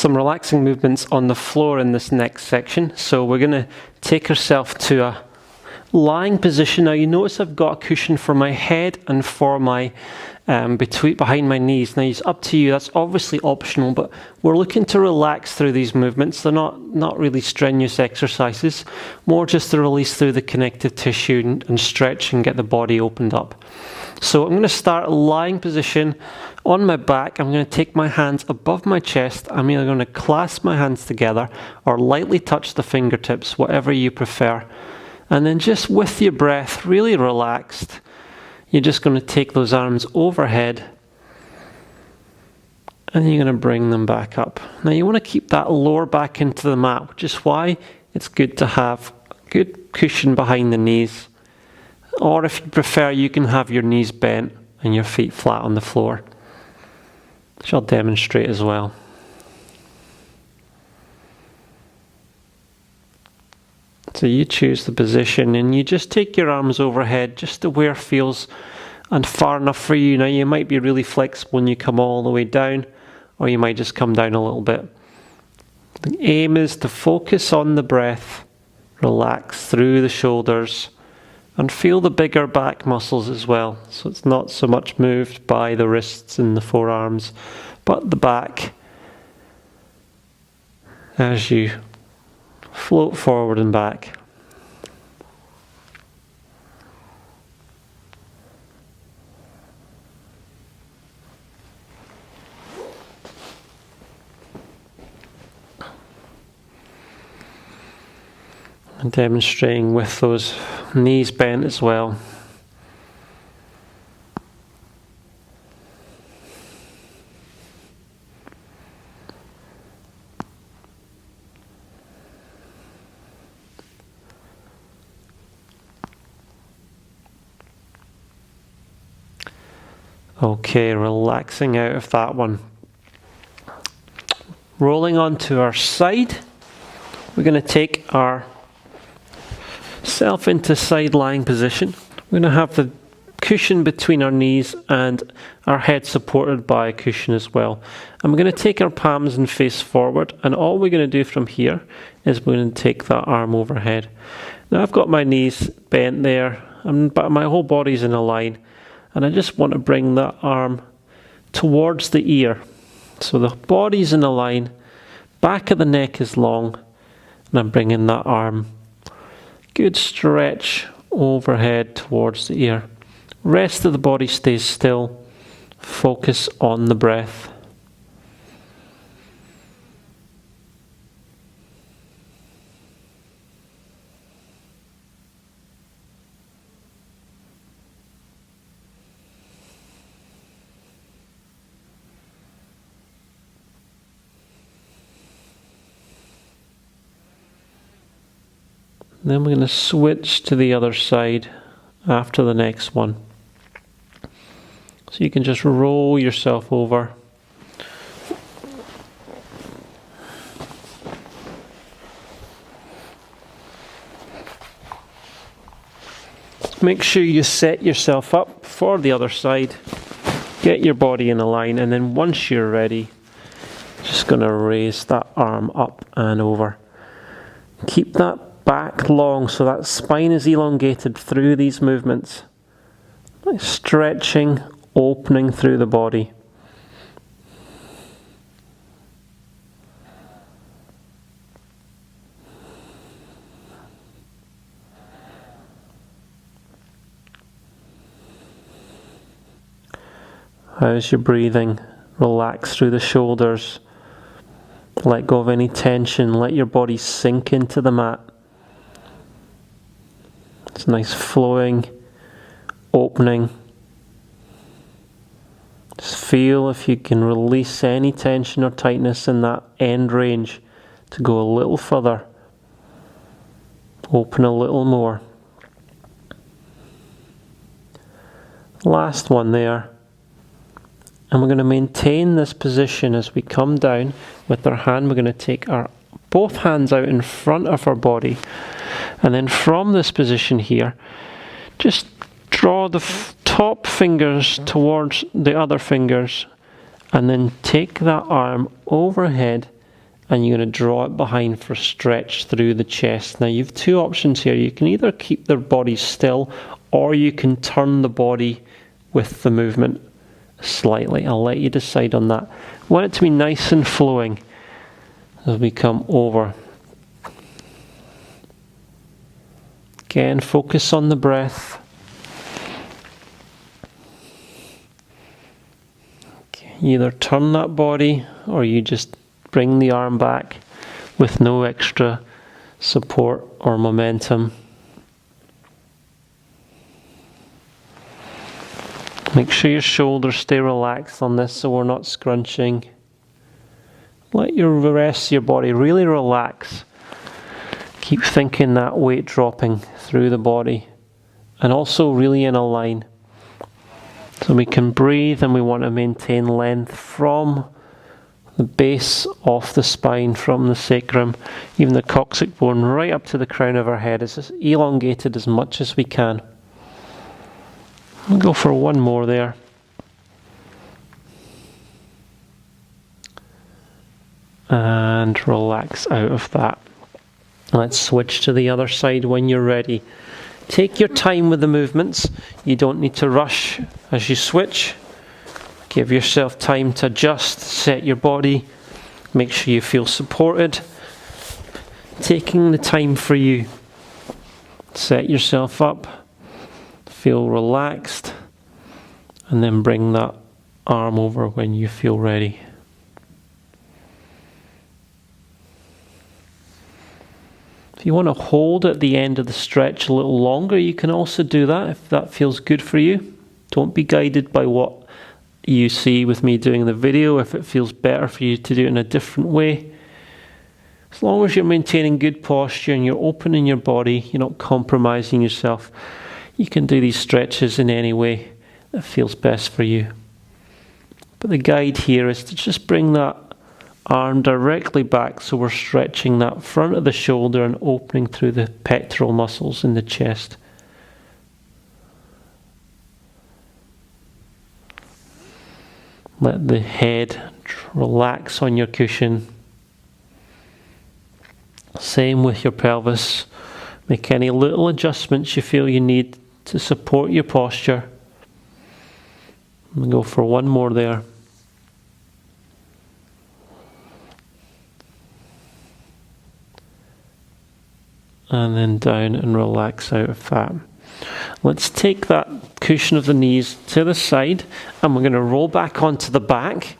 some relaxing movements on the floor in this next section. So we're going to take ourselves to a lying position. Now you notice I've got a cushion for my head and for my behind my knees. Now it's up to you, that's obviously optional, but we're looking to relax through these movements. They're not really strenuous exercises, more just to release through the connective tissue and stretch and get the body opened up. So I'm going to start a lying position on my back. I'm going to take my hands above my chest. I'm either going to clasp my hands together or lightly touch the fingertips, whatever you prefer. And then just with your breath, really relaxed, you're just going to take those arms overhead and you're going to bring them back up. Now you want to keep that lower back into the mat, which is why it's good to have a good cushion behind the knees. Or if you prefer, you can have your knees bent and your feet flat on the floor, which I'll demonstrate as well. So you choose the position and you just take your arms overhead just to where it feels and far enough for you. Now you might be really flexible when you come all the way down, or you might just come down a little bit. The aim is to focus on the breath, relax through the shoulders, and feel the bigger back muscles as well. So it's not so much moved by the wrists and the forearms, but the back as you float forward and back. And demonstrating with those knees bent as well. Okay, relaxing out of that one. Rolling onto our side, we're going to take our self into side lying position. We're going to have the cushion between our knees and our head supported by a cushion as well. And we're going to take our palms and face forward, and all we're going to do from here is we're going to take that arm overhead. Now I've got my knees bent there, but my whole body's in a line, and I just want to bring that arm towards the ear. So the body's in a line, back of the neck is long, and I'm bringing that arm. Good stretch overhead towards the ear. Rest of the body stays still. Focus on the breath. Then we're going to switch to the other side after the next one. So you can just roll yourself over. Make sure you set yourself up for the other side. Get your body in a line, and then once you're ready, just going to raise that arm up and over. Keep that back long so that spine is elongated through these movements. Stretching, opening through the body. How's your breathing? Relax through the shoulders. Let go of any tension. Let your body sink into the mat. It's nice flowing, opening. Just feel if you can release any tension or tightness in that end range to go a little further. Open a little more. Last one there. And we're going to maintain this position as we come down with our hand. We're going to take our both hands out in front of our body. And then from this position here, just draw the top fingers towards the other fingers. And then take that arm overhead and you're going to draw it behind for a stretch through the chest. Now you've two options here. You can either keep the body still, or you can turn the body with the movement slightly. I'll let you decide on that. I want it to be nice and flowing as we come over. Again, focus on the breath. Okay. Either turn that body, or you just bring the arm back with no extra support or momentum. Make sure your shoulders stay relaxed on this so we're not scrunching. Let your rest of your body really relax. Keep thinking that weight dropping through the body, and also really in a line. So we can breathe, and we want to maintain length from the base of the spine, from the sacrum, even the coccyx bone, right up to the crown of our head. It's elongated as much as we can. We'll go for one more there. And relax out of that. Let's switch to the other side when you're ready. Take your time with the movements. You don't need to rush as you switch. Give yourself time to adjust, set your body, make sure you feel supported. Taking the time for you. Set yourself up, feel relaxed, and then bring that arm over when you feel ready. If you want to hold at the end of the stretch a little longer, you can also do that if that feels good for you. Don't be guided by what you see with me doing the video. If it feels better for you to do it in a different way, as long as you're maintaining good posture and you're opening your body, you're not compromising yourself, you can do these stretches in any way that feels best for you. But the guide here is to just bring that arm directly back, so we're stretching that front of the shoulder and opening through the pectoral muscles in the chest. Let the head relax on your cushion. Same with your pelvis. Make any little adjustments you feel you need to support your posture. We'll go for one more there. And then down and relax out of that. Let's take that cushion of the knees to the side, and we're going to roll back onto the back.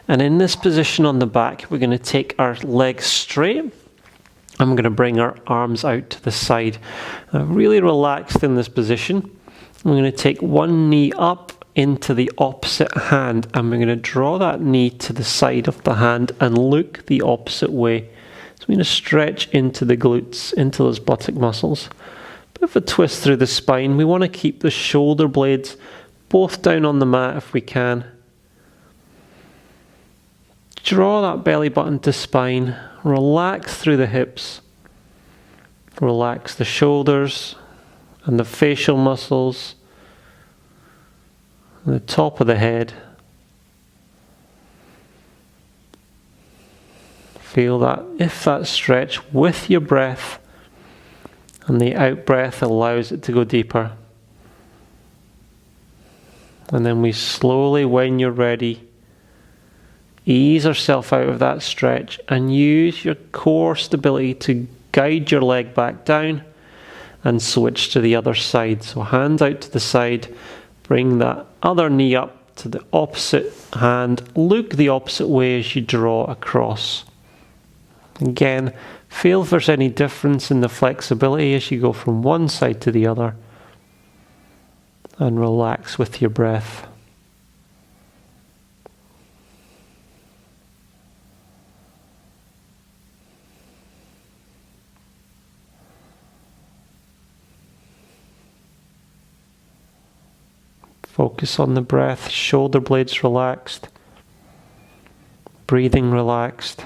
And in this position on the back, we're going to take our legs straight, and we're going to bring our arms out to the side. Really relaxed in this position. We're going to take one knee up into the opposite hand, and we're going to draw that knee to the side of the hand and look the opposite way. So we're going to stretch into the glutes, into those buttock muscles. Bit of a twist through the spine. We want to keep the shoulder blades both down on the mat if we can. Draw that belly button to spine. Relax through the hips. Relax the shoulders and the facial muscles. The top of the head. Feel that, if that stretch with your breath, and the out breath allows it to go deeper. And then we slowly, when you're ready, ease ourselves out of that stretch and use your core stability to guide your leg back down and switch to the other side. So hands out to the side, bring that other knee up to the opposite hand, look the opposite way as you draw across. Again, feel if there's any difference in the flexibility as you go from one side to the other, and relax with your breath. Focus on the breath, shoulder blades relaxed, breathing relaxed.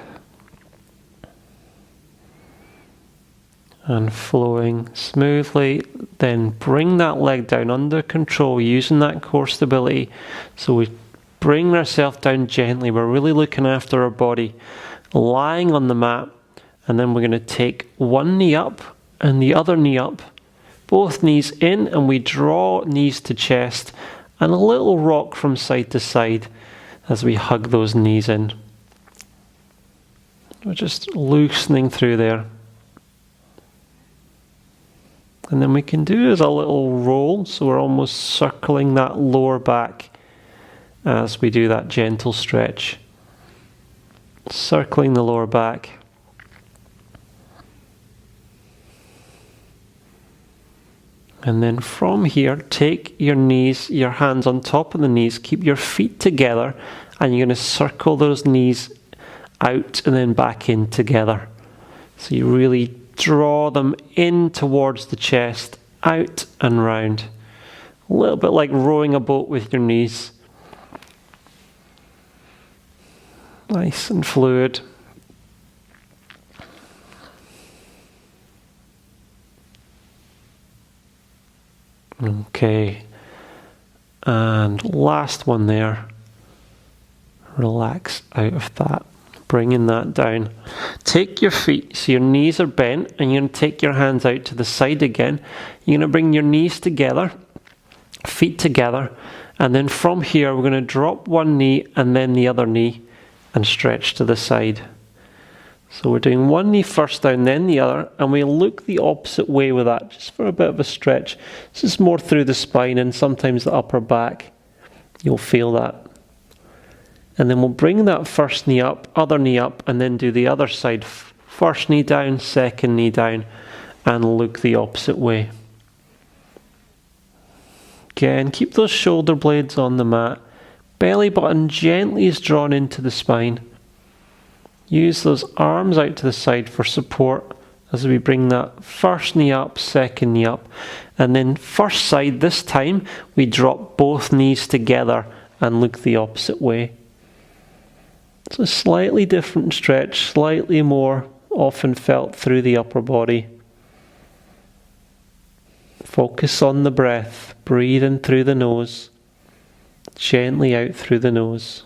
And flowing smoothly. Then bring that leg down under control, using that core stability. So we bring ourselves down gently. We're really looking after our body. lying on the mat, and then we're going to take one knee up and the other knee up, both knees in, and we draw knees to chest and a little rock from side to side as we hug those knees in. We're just loosening through there. And then we can do is a little roll, so we're almost circling that lower back as we do that gentle stretch. Circling the lower back. And then from here, take your knees, your hands on top of the knees, keep your feet together, and you're going to circle those knees out and then back in together. So you really draw them in towards the chest, out and round. A little bit like rowing a boat with your knees. Nice and fluid. Okay. And last one there. Relax out of that. Bringing that down. Take your feet, so your knees are bent, and you're going to take your hands out to the side again. You're going to bring your knees together, feet together, and then from here we're going to drop one knee and then the other knee and stretch to the side. So we're doing one knee first down, then the other, and we look the opposite way with that, just for a bit of a stretch. This is more through the spine and sometimes the upper back. You'll feel that. And then we'll bring that first knee up, other knee up, and then do the other side. First knee down, second knee down, and look the opposite way. Again, keep those shoulder blades on the mat. Belly button gently is drawn into the spine. Use those arms out to the side for support as we bring that first knee up, second knee up. And then first side, this time, we drop both knees together and look the opposite way. It's a slightly different stretch, slightly more often felt through the upper body. Focus on the breath, breathe in through the nose, gently out through the nose.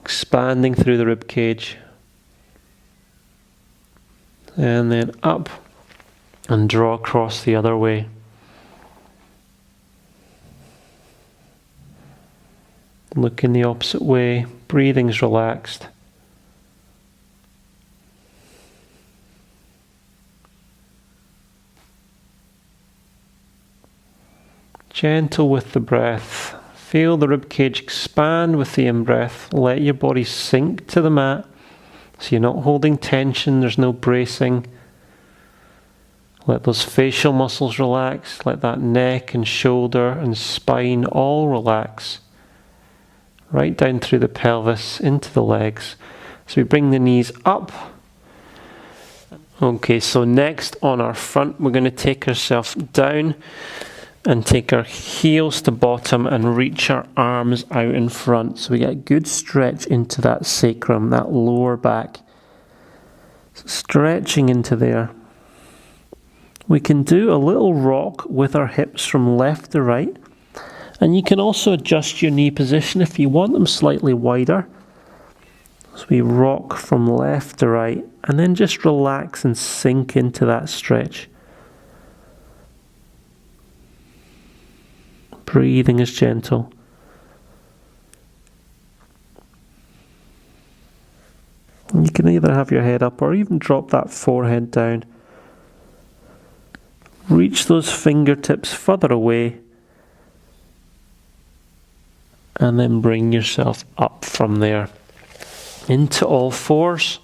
Expanding through the rib cage. And then up and draw across the other way. Looking the opposite way, breathing's relaxed. Gentle with the breath. Feel the ribcage expand with the in-breath. Let your body sink to the mat. So you're not holding tension, there's no bracing. Let those facial muscles relax. Let that neck and shoulder and spine all relax. Right down through the pelvis, into the legs. So we bring the knees up. Okay, so next on our front, we're going to take ourselves down and take our heels to bottom and reach our arms out in front. So we get a good stretch into that sacrum, that lower back. So stretching into there. We can do a little rock with our hips from left to right. And you can also adjust your knee position if you want them slightly wider. So we rock from left to right and then just relax and sink into that stretch. Breathing is gentle. And you can either have your head up or even drop that forehead down. Reach those fingertips further away. And then bring yourself up from there into all fours.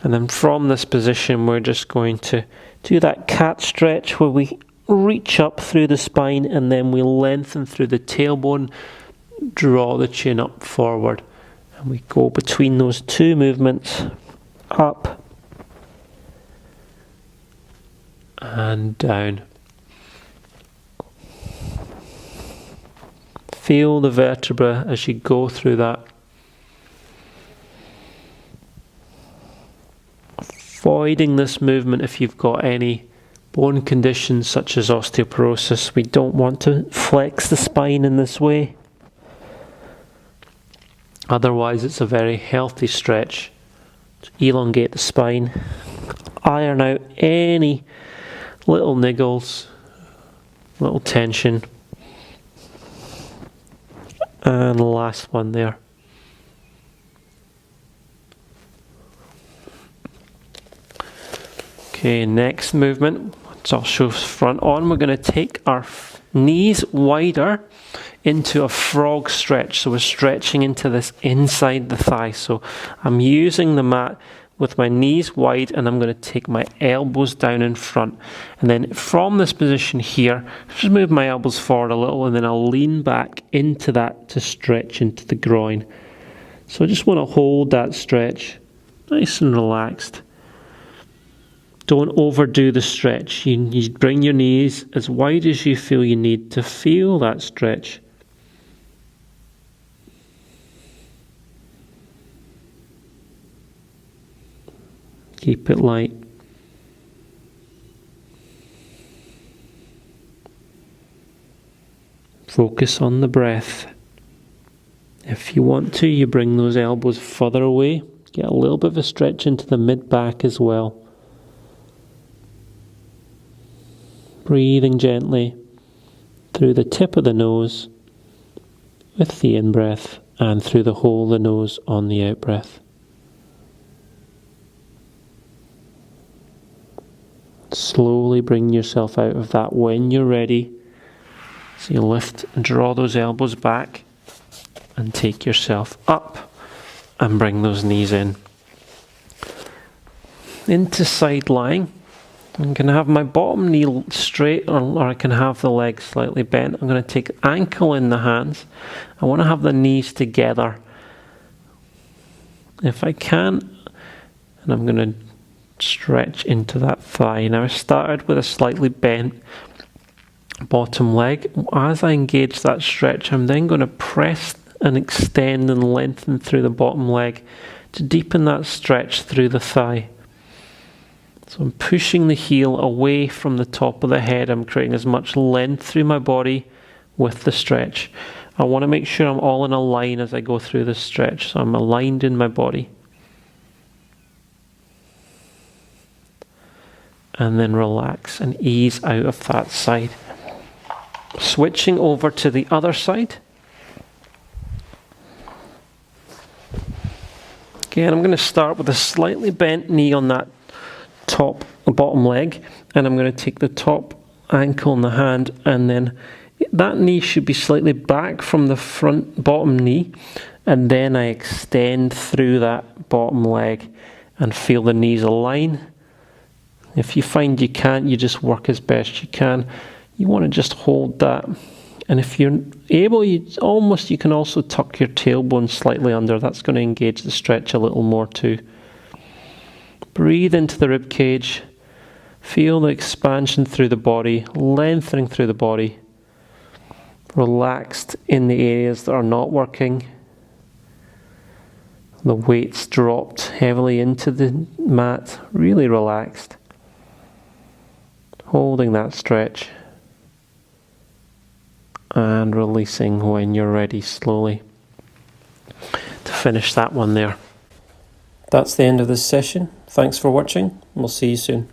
And then from this position, we're just going to do that cat stretch where we reach up through the spine and then we lengthen through the tailbone, draw the chin up forward. And we go between those two movements, up and down. Feel the vertebra as you go through that. Avoiding this movement if you've got any bone conditions such as osteoporosis. We don't want to flex the spine in this way. Otherwise, it's a very healthy stretch to elongate the spine, iron out any little niggles, little tension. And the last one there. Okay, next movement. So I'll show front on. We're going to take our knees wider into a frog stretch. So we're stretching into this inside the thigh. So I'm using the mat with my knees wide, and I'm going to take my elbows down in front. And then from this position here, just move my elbows forward a little, and then I'll lean back into that to stretch into the groin. So I just want to hold that stretch nice and relaxed. Don't overdo the stretch. You bring your knees as wide as you feel you need to feel that stretch. Keep it light. Focus on the breath. If you want to, you bring those elbows further away. Get a little bit of a stretch into the mid-back as well. Breathing gently through the tip of the nose with the in-breath and through the hole of the nose on the out-breath. Slowly bring yourself out of that when you're ready. So you lift and draw those elbows back and take yourself up and bring those knees in. Into side lying. I'm going to have my bottom knee straight, or I can have the legs slightly bent. I'm going to take ankle in the hands. I want to have the knees together if I can, and I'm going to stretch into that thigh. Now I started with a slightly bent bottom leg. As I engage that stretch, I'm then going to press and extend and lengthen through the bottom leg to deepen that stretch through the thigh. So I'm pushing the heel away from the top of the head. I'm creating as much length through my body with the stretch. I want to make sure I'm all in a line as I go through the stretch, so I'm aligned in my body. And then relax and ease out of that side. Switching over to the other side. Again, I'm going to start with a slightly bent knee on that bottom leg, and I'm going to take the top ankle in the hand, and then that knee should be slightly back from the bottom knee, and then I extend through that bottom leg and feel the knees align. If you find you can't, you just work as best you can. You want to just hold that, and if you're able, you can also tuck your tailbone slightly under. That's going to engage the stretch a little more too. Breathe into the rib cage. Feel the expansion through the body, lengthening through the body. Relaxed in the areas that are not working. The weight's dropped heavily into the mat, really relaxed. Holding that stretch. And releasing when you're ready slowly. To finish that one there. That's the end of this session. Thanks for watching. We'll see you soon.